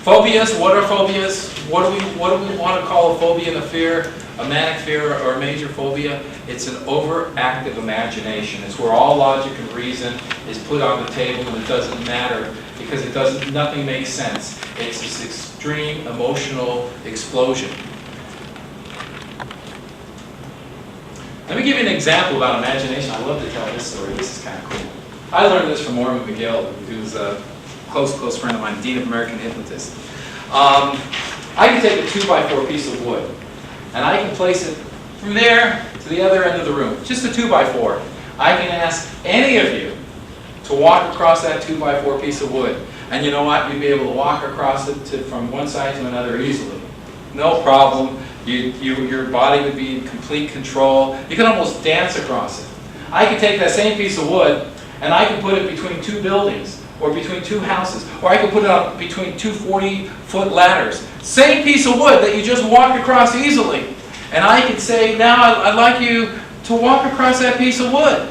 Phobias, what are phobias? What do we want to call a phobia and a fear? A manic fear or a major phobia? It's an overactive imagination. It's where all logic and reason is put on the table and it doesn't matter because nothing makes sense. It's this extreme emotional explosion. Let me give you an example about imagination. I love to tell this story. This is kind of cool. I learned this from Ormond McGill, who's a close friend of mine, Dean of American Hypnotists. I can take a 2x4 piece of wood, and I can place it from there to the other end of the room. Just a 2x4. I can ask any of you to walk across that 2x4 piece of wood. And you know what? You'd be able to walk across it from one side to another easily. No problem. Your body would be in complete control. You can almost dance across it. I can take that same piece of wood and I can put it between two buildings or between two houses, or I can put it up between two 40-foot ladders. Same piece of wood that you just walked across easily. And I can say, now I'd like you to walk across that piece of wood.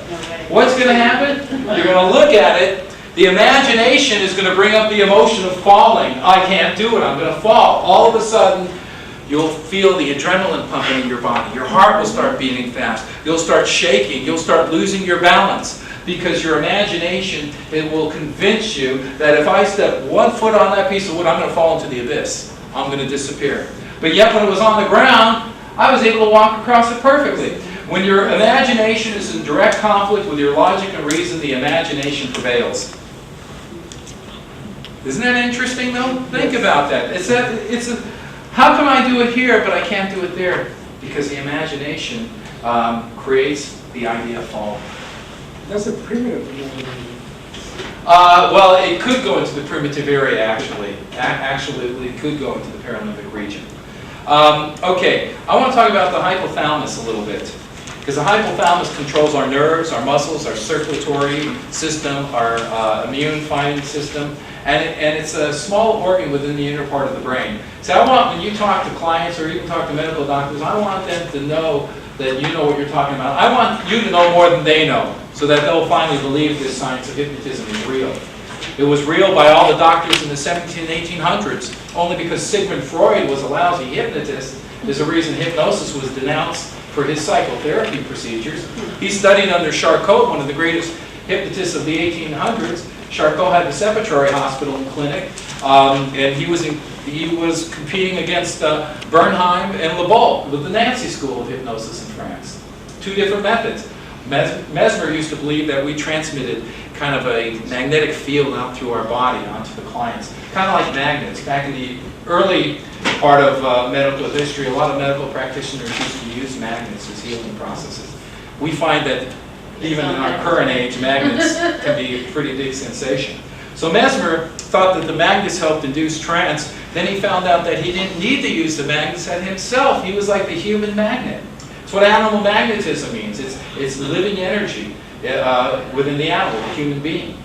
What's going to happen? You're going to look at it. The imagination is going to bring up the emotion of falling. I can't do it. I'm going to fall. All of a sudden, you'll feel the adrenaline pumping in your body. Your heart will start beating fast. You'll start shaking. You'll start losing your balance because your imagination, it will convince you that if I step 1 foot on that piece of wood, I'm going to fall into the abyss. I'm going to disappear. But yet when it was on the ground, I was able to walk across it perfectly. When your imagination is in direct conflict with your logic and reason, the imagination prevails. Isn't that interesting, though? Think about that. How can I do it here, but I can't do it there? Because the imagination creates the idea of fall. That's a primitive. Well, it could go into the primitive area, actually. Actually, it could go into the paralimbic region. Okay, I want to talk about the hypothalamus a little bit. Because the hypothalamus controls our nerves, our muscles, our circulatory system, our immune fighting system. And it's a small organ within the inner part of the brain. So I want, when you talk to clients or even talk to medical doctors, I want them to know that you know what you're talking about. I want you to know more than they know, so that they'll finally believe this science of hypnotism is real. It was real by all the doctors in the 1700s and 1800s. Only because Sigmund Freud was a lousy hypnotist is the reason hypnosis was denounced for his psychotherapy procedures. He studied under Charcot, one of the greatest hypnotists of the 1800s. Charcot had the Sepetrary Hospital and Clinic, and he was competing against Bernheim and Lebel with the Nancy School of Hypnosis in France. Two different methods. Mesmer used to believe that we transmitted kind of a magnetic field out through our body onto the clients, kind of like magnets. Back in the early part of medical history, a lot of medical practitioners used to use magnets as healing processes. We find that even in our current age, magnets can be a pretty big sensation. So Mesmer thought that the magnets helped induce trance. Then he found out that he didn't need to use the magnets at himself. He was like the human magnet. That's what animal magnetism means. It's living energy within the animal, the human being.